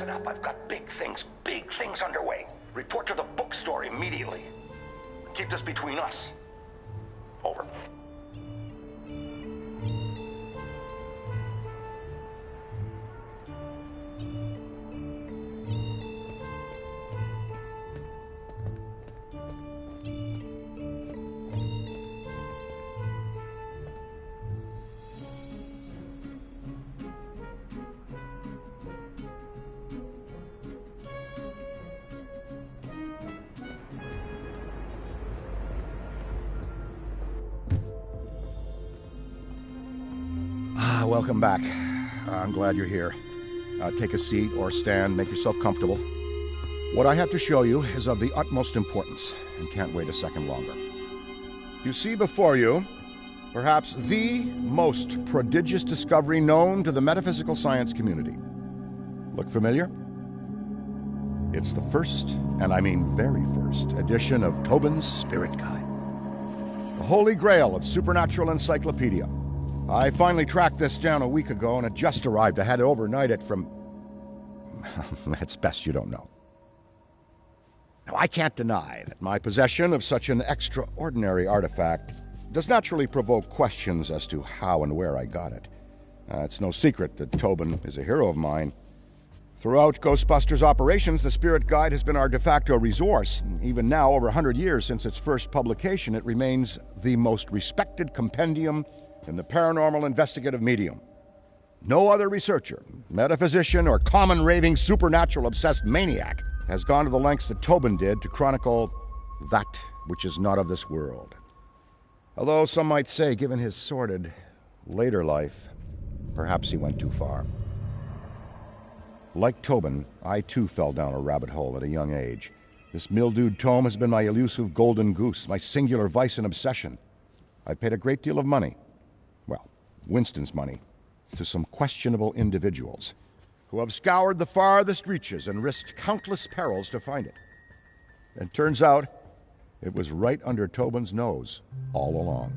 listen up. I've got big things underway. Report to the bookstore immediately. Keep this between us. Over. Welcome back. I'm glad you're here. Take a seat or stand, make yourself comfortable. What I have to show you is of the utmost importance and can't wait a second longer. You see before you, perhaps the most prodigious discovery known to the metaphysical science community. Look familiar? It's the first, and I mean very first, edition of Tobin's Spirit Guide. The holy grail of supernatural encyclopedia. I finally tracked this down a week ago and it just arrived. I had to overnight it from... It's best you don't know. Now, I can't deny that my possession of such an extraordinary artifact does naturally provoke questions as to how and where I got it. It's no secret that Tobin is a hero of mine. Throughout Ghostbusters operations, the Spirit Guide has been our de facto resource. Even now, over 100 years since its first publication, it remains the most respected compendium in the paranormal investigative medium. No other researcher, metaphysician, or common raving supernatural-obsessed maniac has gone to the lengths that Tobin did to chronicle that which is not of this world. Although some might say, given his sordid later life, perhaps he went too far. Like Tobin, I too fell down a rabbit hole at a young age. This mildewed tome has been my elusive golden goose, my singular vice and obsession. I've paid a great deal of money, well, Winston's money, to some questionable individuals who have scoured the farthest reaches and risked countless perils to find it. And turns out, it was right under Tobin's nose all along.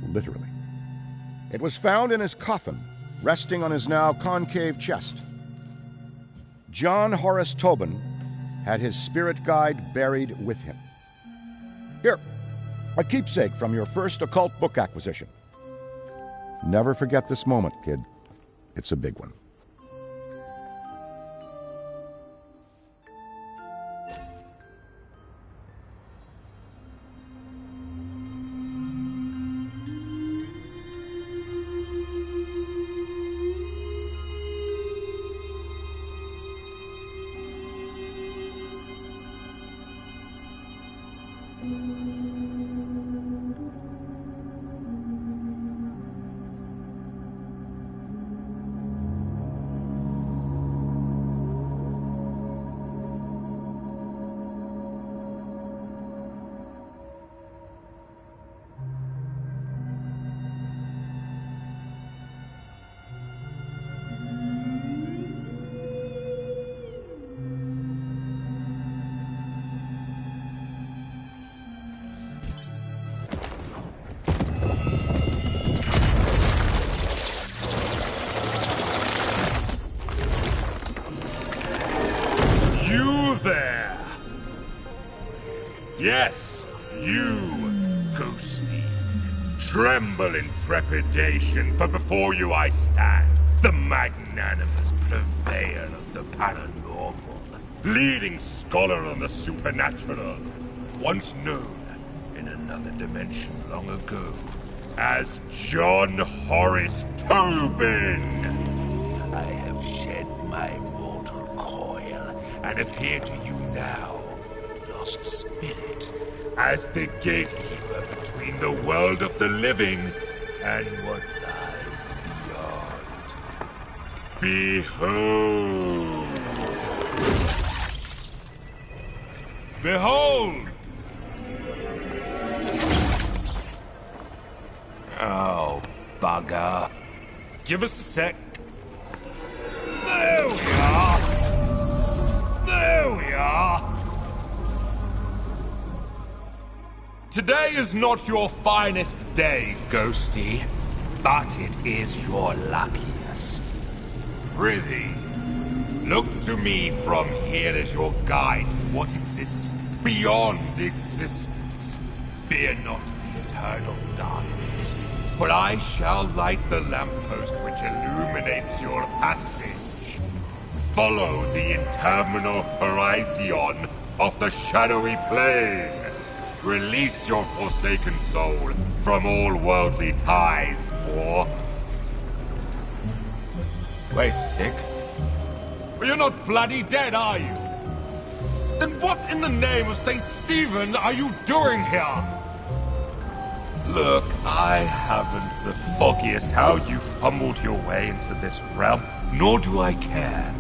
Literally. It was found in his coffin, resting on his now concave chest. John Horace Tobin had his spirit guide buried with him. Here, a keepsake from your first occult book acquisition. Never forget this moment, kid. It's a big one. Yes, you, Ghosty. Tremble in trepidation, for before you I stand, the magnanimous purveyor of the paranormal, leading scholar on the supernatural, once known in another dimension long ago as John Horace Tobin. I have shed my mortal coil and appear to you now, lost spirit, as the gatekeeper between the world of the living and what lies beyond. Behold! Behold! Oh, bugger. Give us a sec. There we are! There we are! Today is not your finest day, Ghosty, but it is your luckiest. Prithee, Look to me from here as your guide to what exists beyond existence. Fear not the eternal darkness, for I shall light the lamppost which illuminates your passage. Follow the interminable horizon of the shadowy plane. Release your forsaken soul from all worldly ties, for... Wait a tick. You're not bloody dead, are you? Then what in the name of St. Stephen are you doing here? Look, I haven't the foggiest how you fumbled your way into this realm, nor do I care.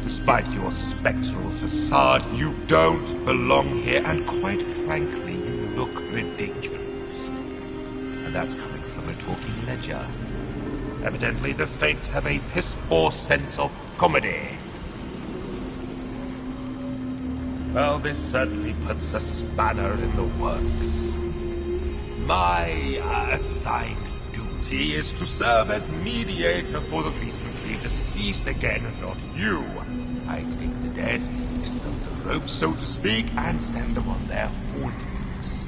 Despite your spectral facade, you don't belong here, and quite frankly, you look ridiculous. And that's coming from a talking ledger. Evidently, the Fates have a piss-poor sense of comedy. Well, this certainly puts a spanner in the works. My assigned duty is to serve as mediator for the recently deceased again, not you. I take the dead, teach them the ropes, so to speak, and send them on their hauntings.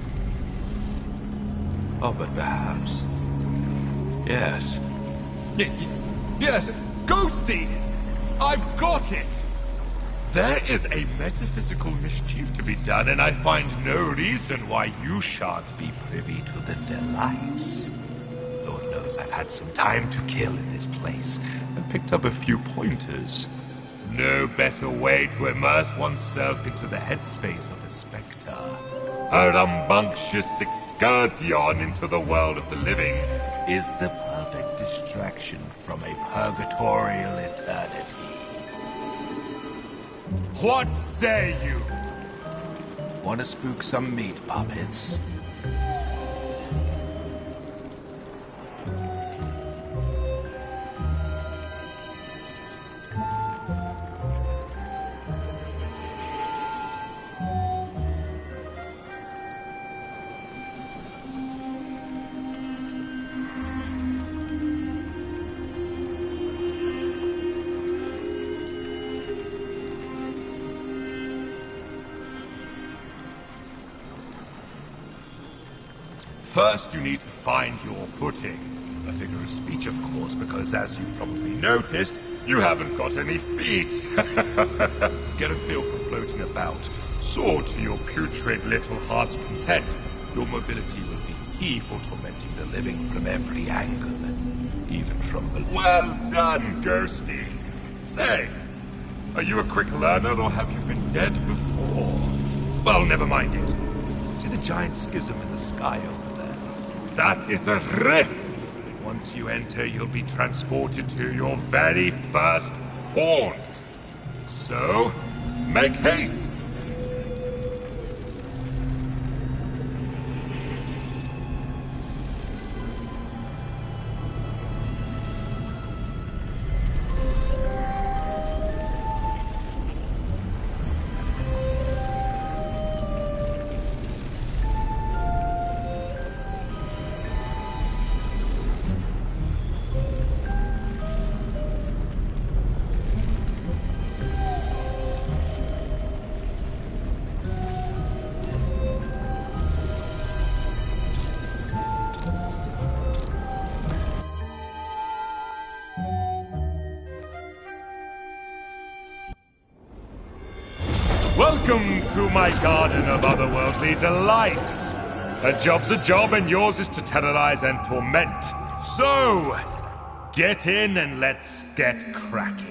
Oh, but perhaps... Yes. Yes, Ghosty! I've got it! There is a metaphysical mischief to be done, and I find no reason why you shan't be privy to the delights. Lord knows I've had some time to kill in this place, and picked up a few pointers. No better way to immerse oneself into the headspace of a spectre. A rambunctious excursion into the world of the living is the perfect distraction from a purgatorial eternity. What say you? Want to spook some meat puppets? First, you need to find your footing. A figure of speech, of course, because as you've probably noticed, you haven't got any feet. Get a feel for floating about. Soar to your putrid little heart's content. Your mobility will be key for tormenting the living from every angle, even from below. Well done, Ghosty. Say, are you a quick learner, or have you been dead before? Well, never mind it. See the giant schism in the sky over there? That is a rift! Once you enter, you'll be transported to your very first haunt. So, make haste! Welcome to my garden of otherworldly delights. A job's a job, and yours is to terrorize and torment. So, get in and let's get cracking.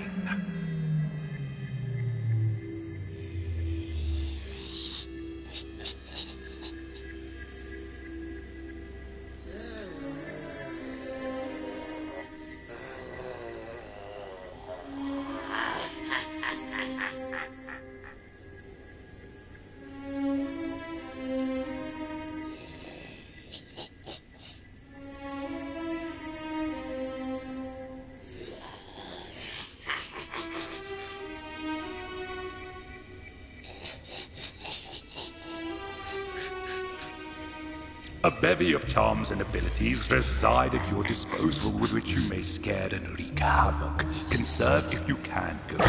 A bevy of charms and abilities reside at your disposal with which you may scare and wreak havoc. Conserve if you can, Ghost.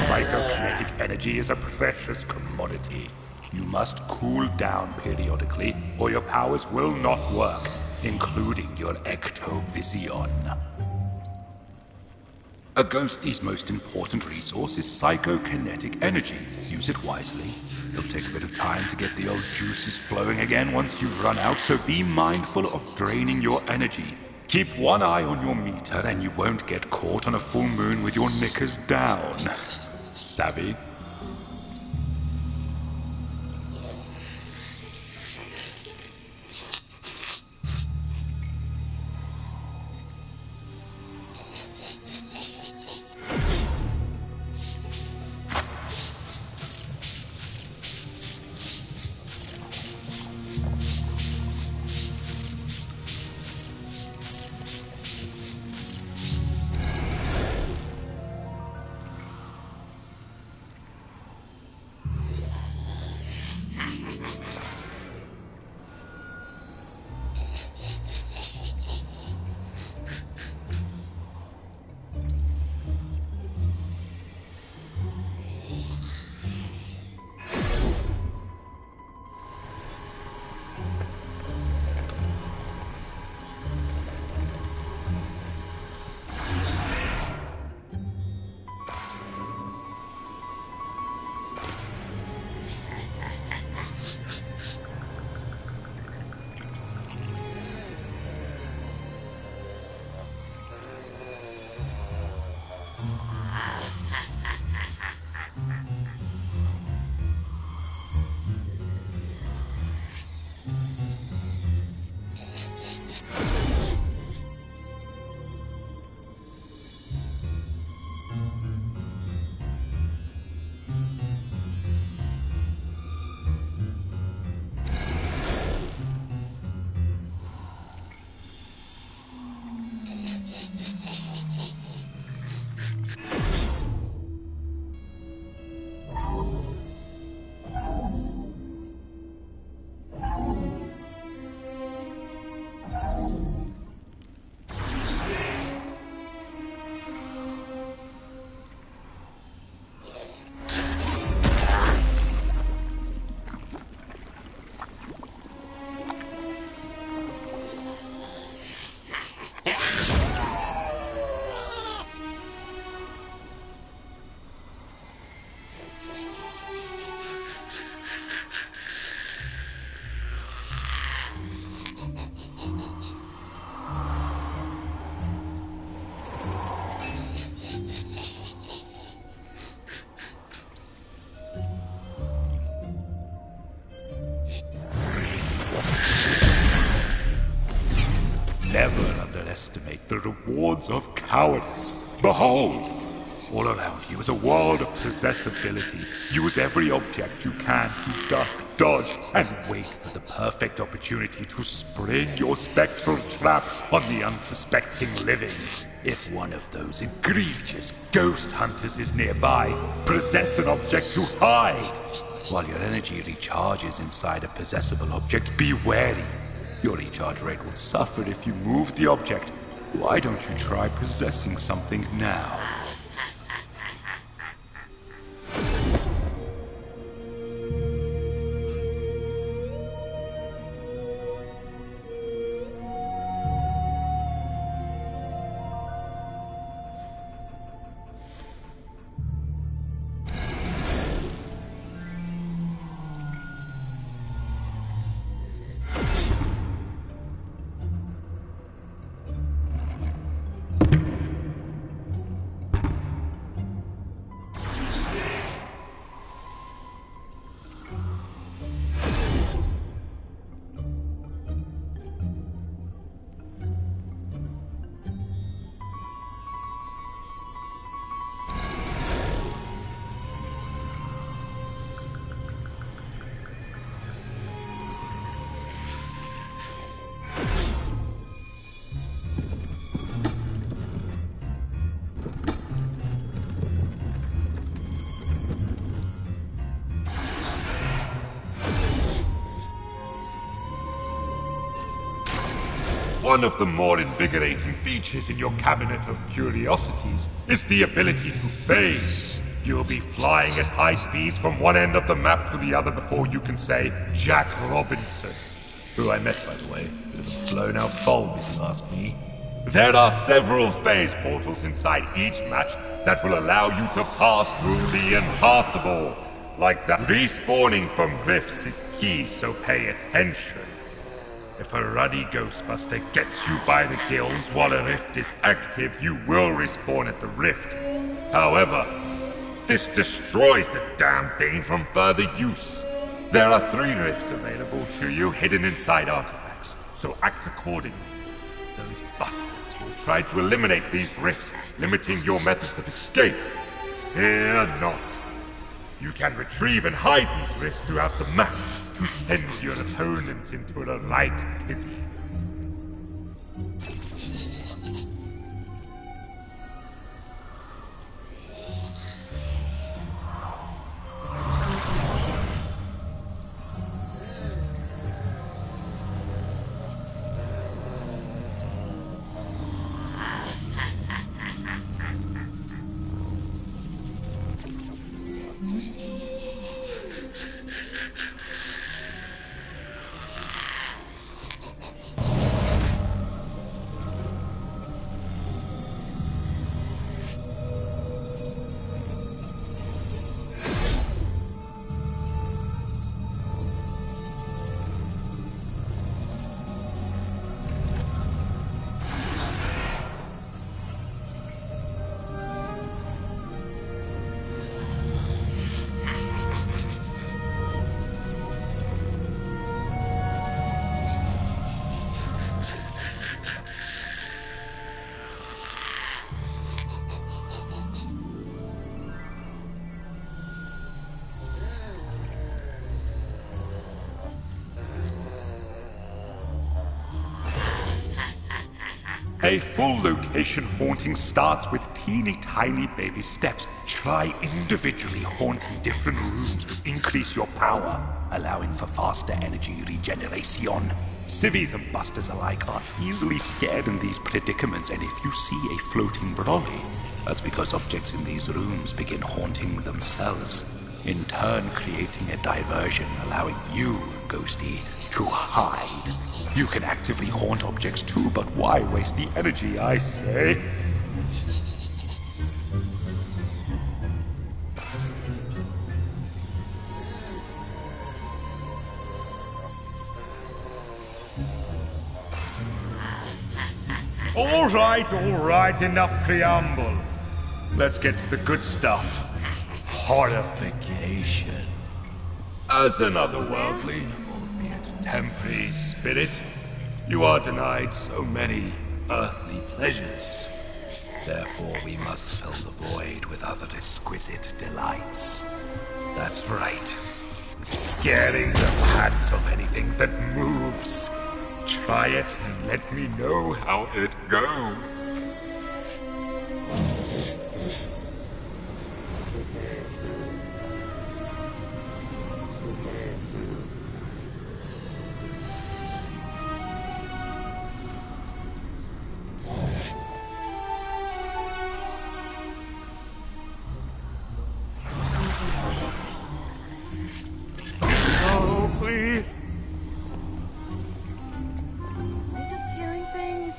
Psychokinetic energy is a precious commodity. You must cool down periodically, or your powers will not work, including your ectovision. A ghostie's most important resource is psychokinetic energy. Use it wisely. It'll take a bit of time to get the old juices flowing again once you've run out, so be mindful of draining your energy. Keep one eye on your meter and you won't get caught on a full moon with your knickers down. Savvy? Never underestimate the rewards of cowardice. Behold! All around you is a world of possessibility. Use every object you can to duck, dodge, and wait for the perfect opportunity to spring your spectral trap on the unsuspecting living. If one of those egregious ghost hunters is nearby, possess an object to hide. While your energy recharges inside a possessible object, be wary. Your recharge rate will suffer if you move the object. Why don't you try possessing something now? one of the more invigorating features in your cabinet of curiosities is the ability to phase. You'll be flying at high speeds from one end of the map to the other before you can say Jack Robinson. Who I met, by the way. Bit of a blown-out bulb, if you ask me. There are several phase portals inside each match that will allow you to pass through the impassable. Like that, respawning from rifts is key, so pay attention. If a ruddy Ghostbuster gets you by the gills while a rift is active, you will respawn at the rift. However, this destroys the damn thing from further use. There are 3 rifts available to you hidden inside artifacts, so act accordingly. Those bastards will try to eliminate these rifts, limiting your methods of escape. Fear not. You can retrieve and hide these rifts throughout the map to send your opponents into a right tizzy. A full location haunting starts with teeny tiny baby steps. Try individually haunting different rooms to increase your power, allowing for faster energy regeneration. Civvies and busters alike are easily scared in these predicaments, and if you see a floating brolly, that's because objects in these rooms begin haunting themselves, in turn creating a diversion, allowing you, Ghosty, to hide. You can actively haunt objects too, but why waste the energy, I say? All right, enough preamble. Let's get to the good stuff. Horrification. As an otherworldly, albeit temporary spirit, you are denied so many earthly pleasures. Therefore, we must fill the void with other exquisite delights. That's right. Scaring the pants of anything that moves. Try it and let me know how it goes. Oh, please. I'm just hearing things.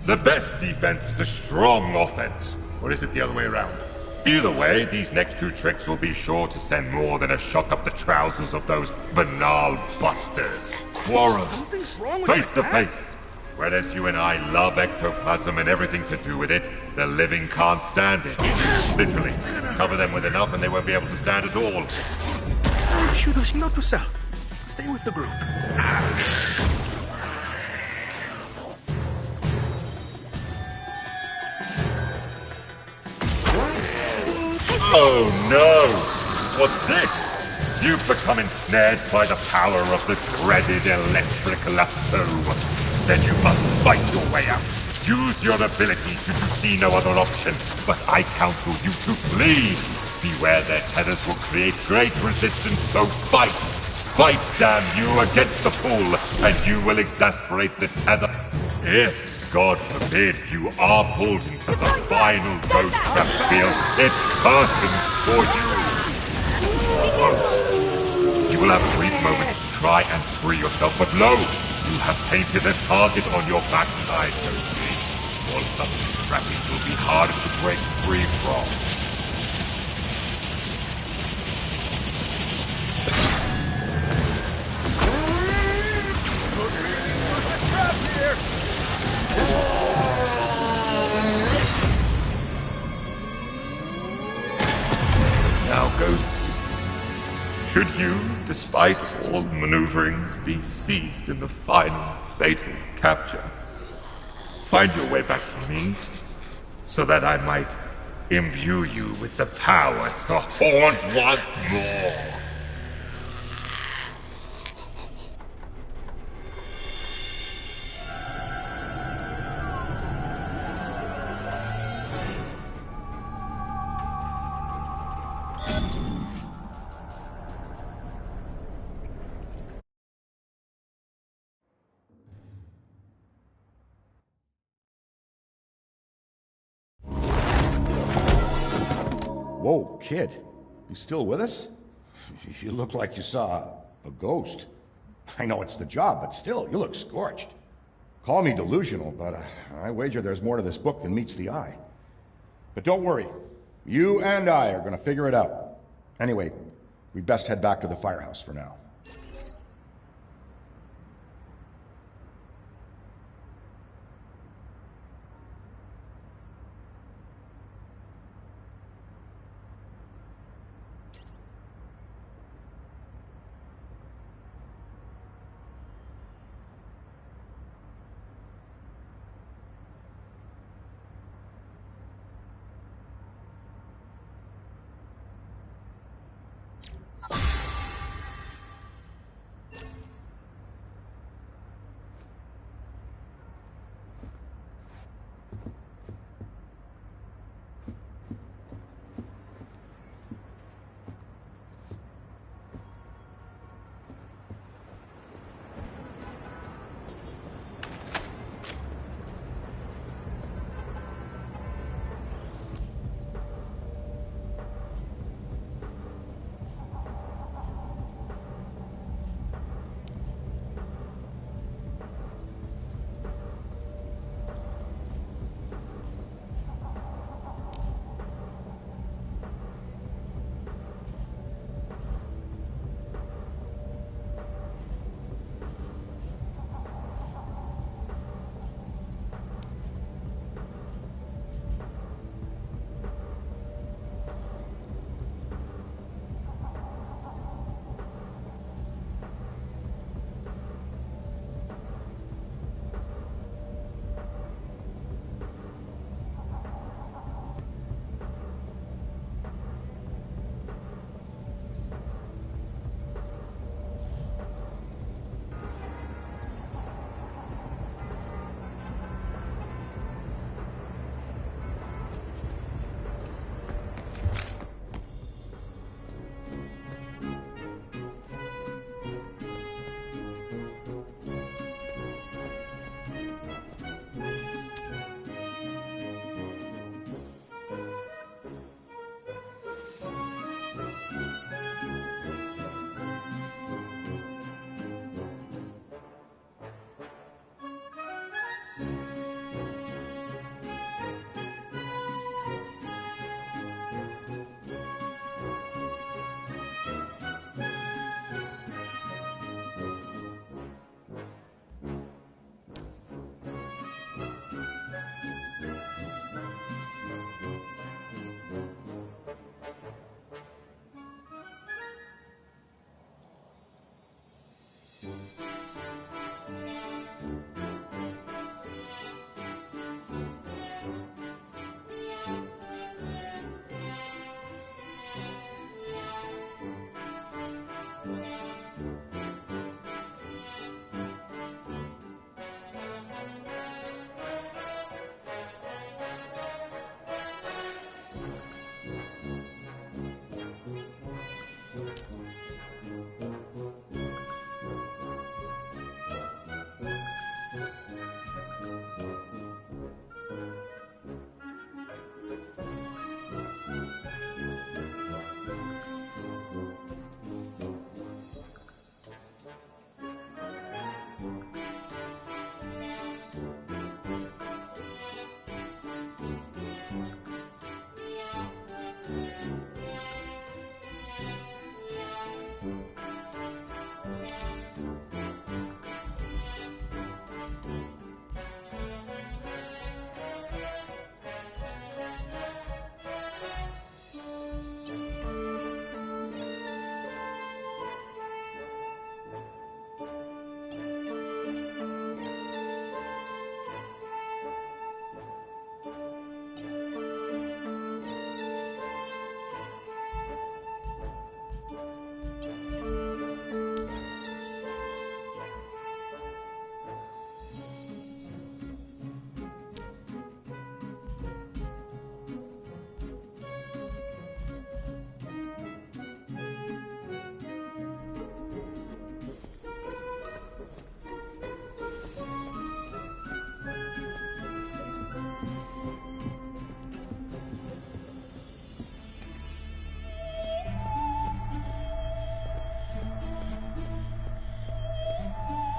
The best defense is a strong offense. Or is it the other way around? Either way, these next two tricks will be sure to send more than a shock up the trousers of those banal busters. Quarrel. Face to face. Whereas you and I love ectoplasm and everything to do with it, the living can't stand it. Literally. Cover them with enough and they won't be able to stand at all. Shoot, note to self. Stay with the group. Oh no! What's this? You've become ensnared by the power of the dreaded electric lasso. Then you must fight your way out. Use your ability should you see no other option, but I counsel you to flee. Beware their tethers will create great resistance, so fight! Fight, damn you, against the pull, and you will exasperate the tether. If, God forbid, you are pulled into the final ghost trap field, it's curtains for you. Ghost. You will have a brief moment to try and free yourself, but lo! You have painted a target on your backside, Ghosty. All such trappings will be harder to break free from. Now, Ghost, should you, despite all maneuverings, be seized in the final, fatal capture, find your way back to me, so that I might imbue you with the power to haunt once more. Whoa, kid. You still with us? You look like you saw a ghost. I know it's the job, but still, you look scorched. Call me delusional, but I wager there's more to this book than meets the eye. But don't worry. You and I are going to figure it out. Anyway, we'd best head back to the firehouse for now.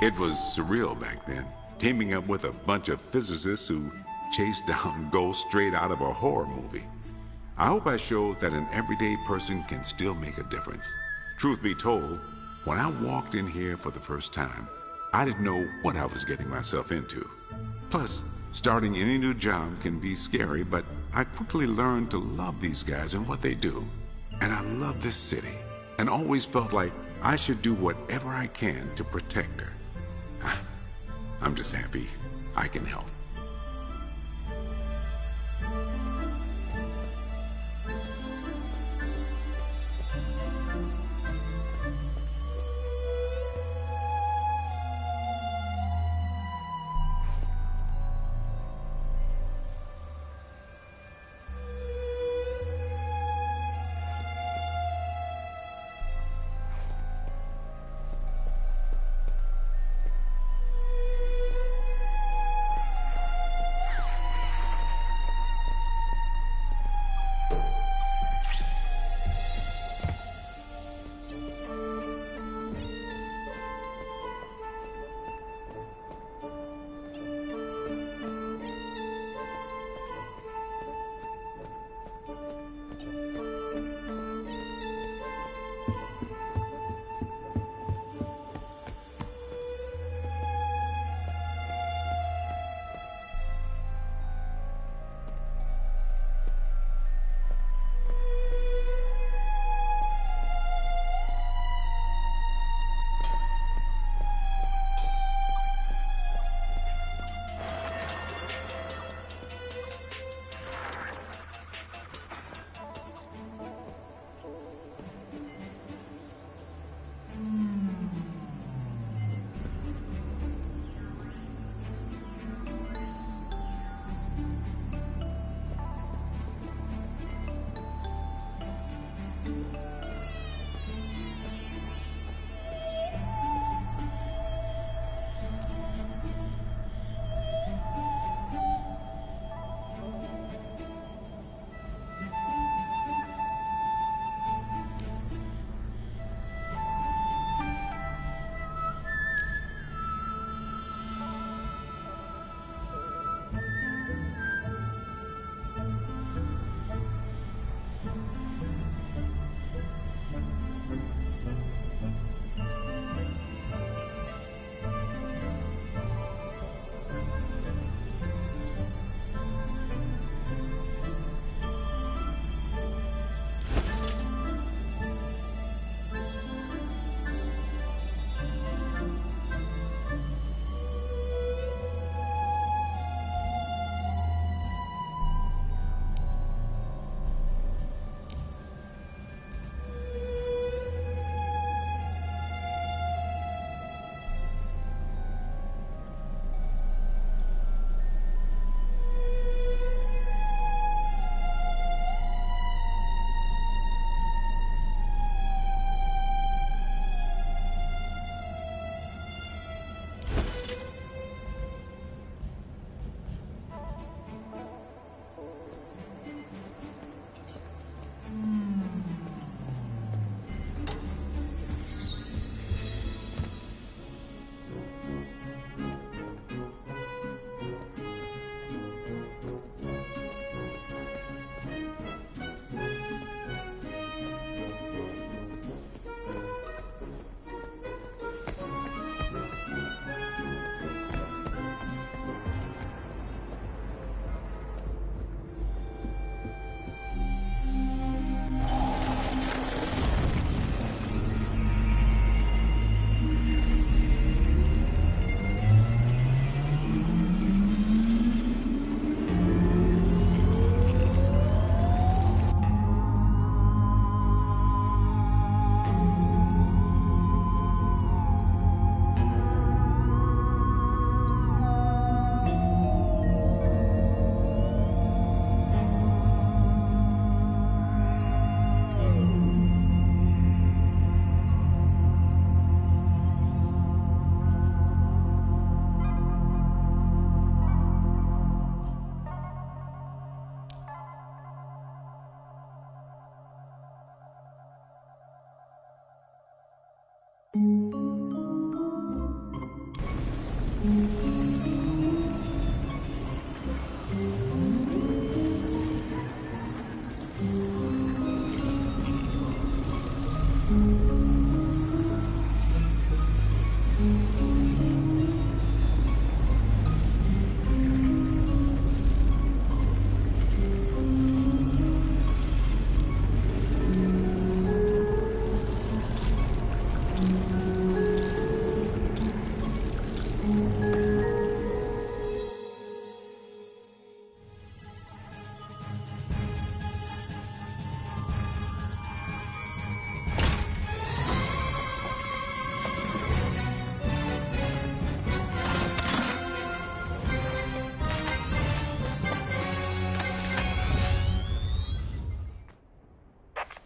It was surreal back then, teaming up with a bunch of physicists who chased down ghosts straight out of a horror movie. I hope I showed that an everyday person can still make a difference. Truth be told, when I walked in here for the first time, I didn't know what I was getting myself into. Plus, starting any new job can be scary, but I quickly learned to love these guys and what they do. And I love this city, and always felt like I should do whatever I can to protect her. I'm just happy I can help.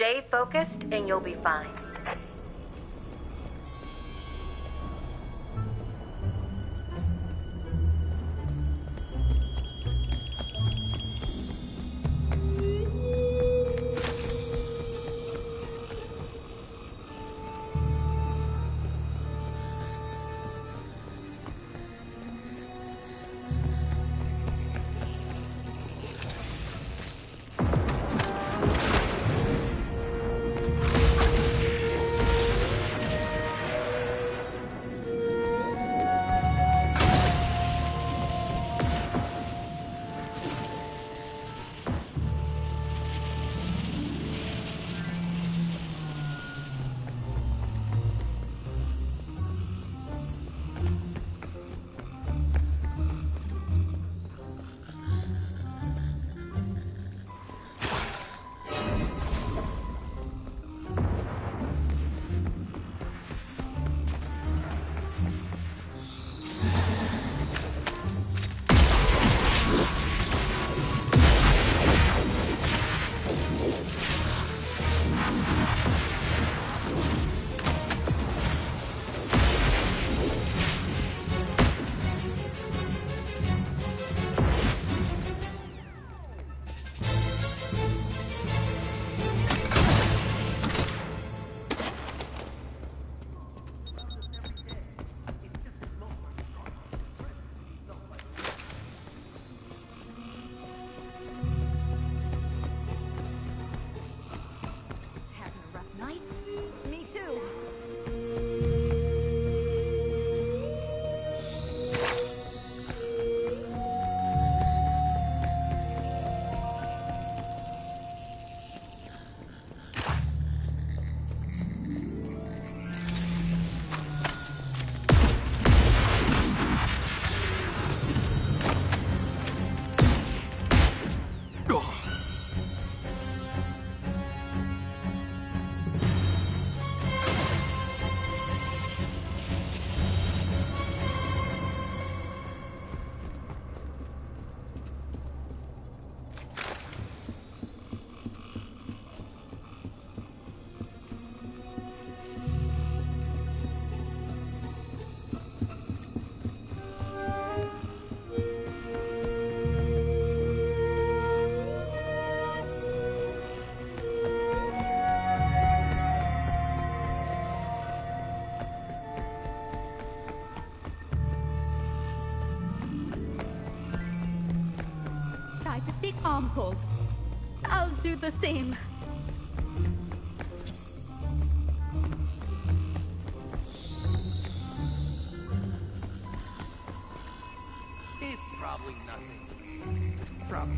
Stay focused and you'll be fine. Armholes. I'll do the same. It's probably nothing. Probably.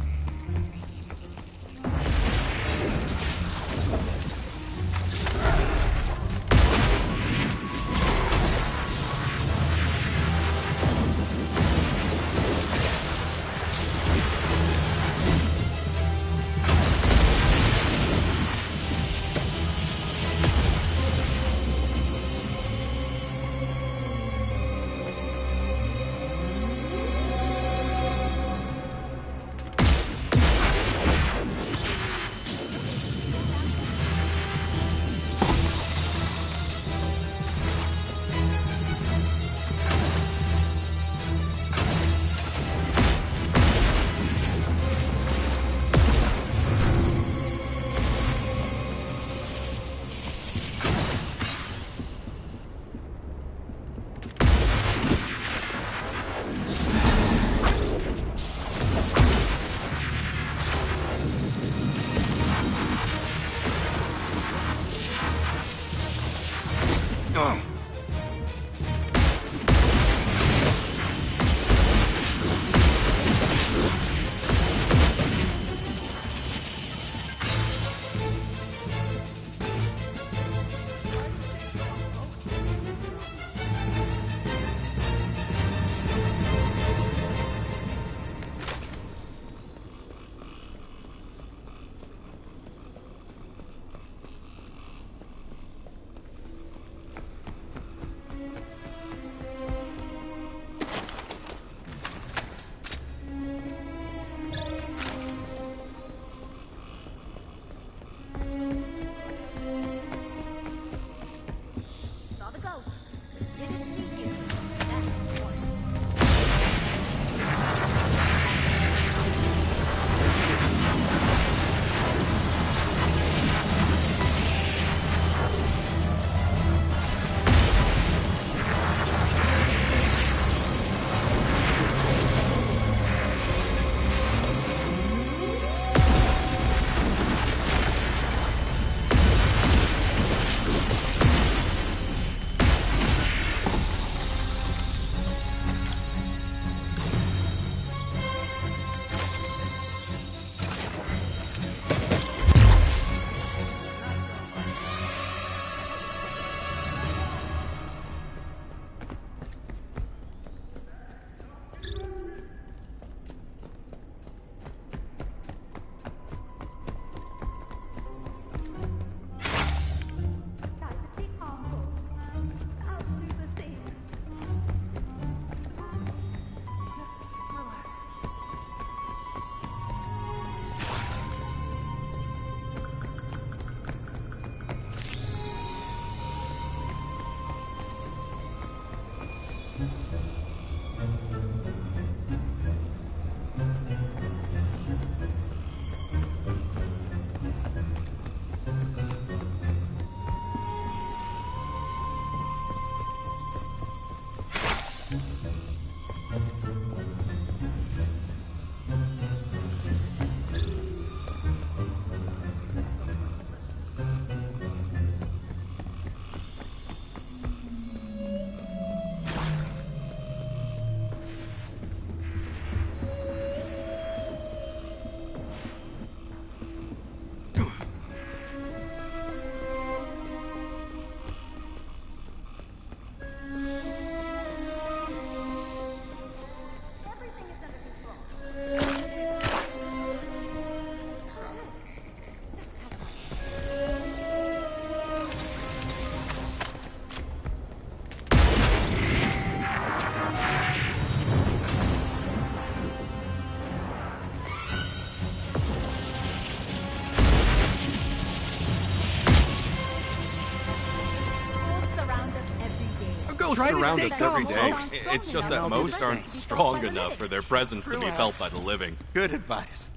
Ghosts surround us every day. It's just that most aren't strong enough for their presence to be felt by the living. Good advice.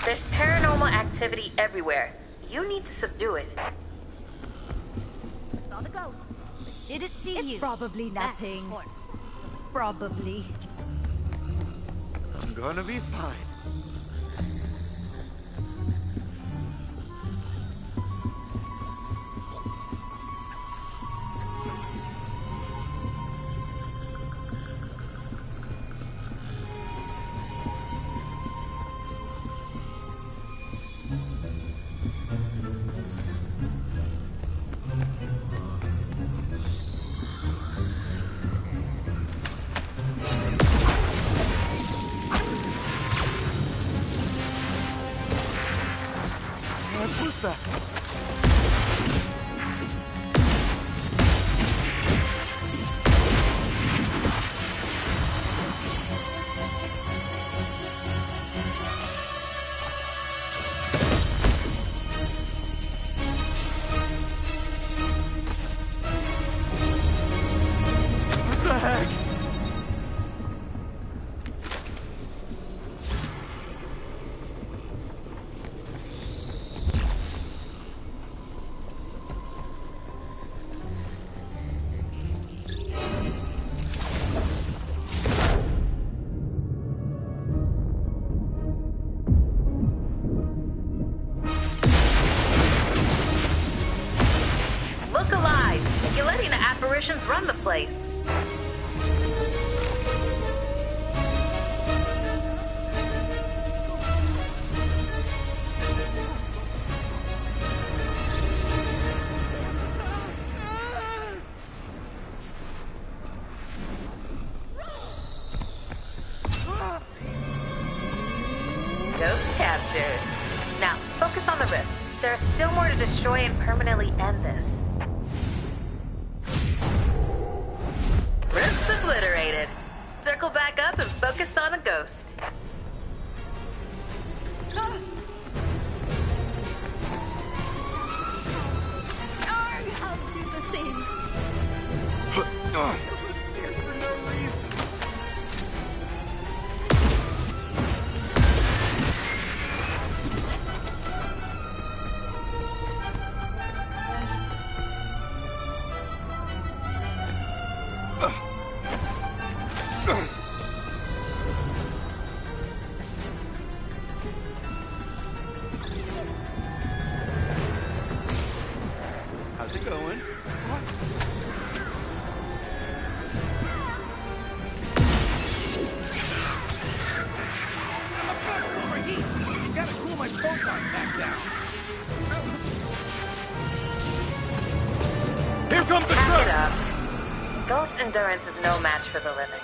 There's paranormal activity everywhere. You need to subdue it. Saw the ghost. Did it see you? Probably nothing. Probably. I'm gonna be fine. What's that? What the heck? Look alive. You're letting the apparitions run the place. Ghost captured. Now, focus on the rifts. There's still more to destroy and permanently end this. Rifts obliterated. Circle back up and focus on a ghost. I'll do the same. I was scared for no reason. How's it going? You gotta cool my photons back down. Here comes the Pack it truck! up. Ghost endurance is no match for the living.